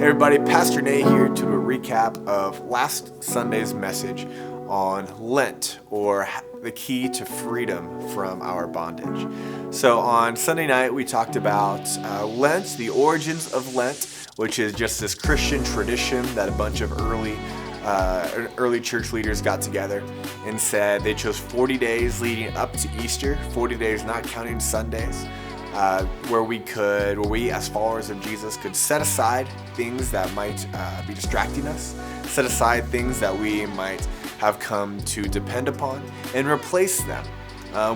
Hey everybody, Pastor Nate here to do a recap of last Sunday's message on Lent, or the key to freedom from our bondage. So on Sunday night, we talked about Lent, the origins of Lent, which is just this Christian tradition that a bunch of early church leaders got together and said they chose 40 days leading up to Easter, 40 days not counting Sundays, where we as followers of Jesus could set aside things that might be distracting us, set aside things that we might have come to depend upon, and replace them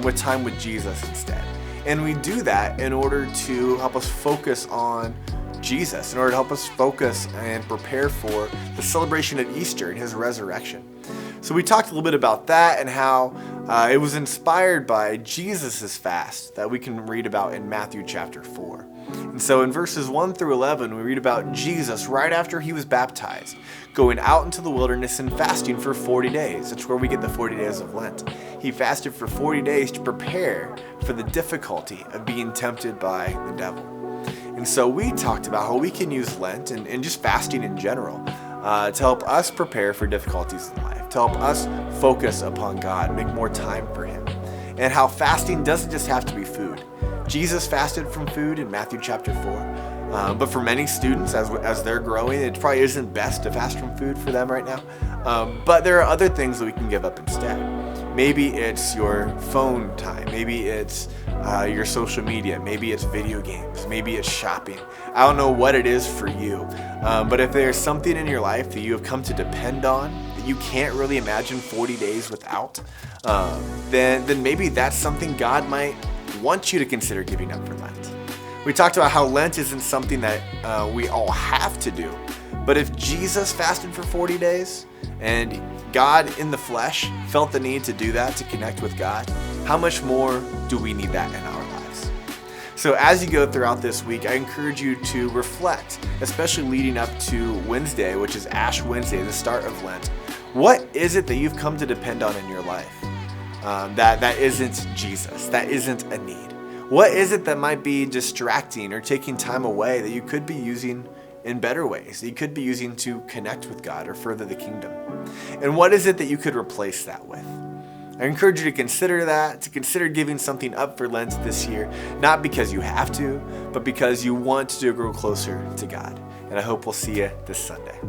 with time with Jesus instead. And we do that in order to help us focus on Jesus, in order to help us focus and prepare for the celebration of Easter and his resurrection. So we talked a little bit about that and how it was inspired by Jesus' fast that we can read about in Matthew chapter 4. And so in verses 1 through 11, we read about Jesus right after he was baptized, going out into the wilderness and fasting for 40 days. That's where we get the 40 days of Lent. He fasted for 40 days to prepare for the difficulty of being tempted by the devil. And so we talked about how we can use Lent and just fasting in general to help us prepare for difficulties in life, to help us focus upon God, make more time for him, and how fasting doesn't just have to be food. Jesus fasted from food in Matthew chapter 4, but for many students, as they're growing, it probably isn't best to fast from food for them right now, but there are other things that we can give up instead. Maybe it's your phone time, maybe it's your social media, maybe it's video games, maybe it's shopping. I don't know what it is for you, but if there's something in your life that you have come to depend on, that you can't really imagine 40 days without, then maybe that's something God might want you to consider giving up for Lent. We talked about how Lent isn't something that we all have to do, but if Jesus fasted for 40 days and God in the flesh felt the need to do that, to connect with God, how much more do we need that in our lives? So as you go throughout this week, I encourage you to reflect, especially leading up to Wednesday, which is Ash Wednesday, the start of Lent. What is it that you've come to depend on in your life that isn't Jesus, that isn't a need? What is it that might be distracting or taking time away that you could be using in better ways, that you could be using to connect with God or further the kingdom? And what is it that you could replace that with? I encourage you to consider that, to consider giving something up for Lent this year, not because you have to, but because you want to grow closer to God. And I hope we'll see you this Sunday.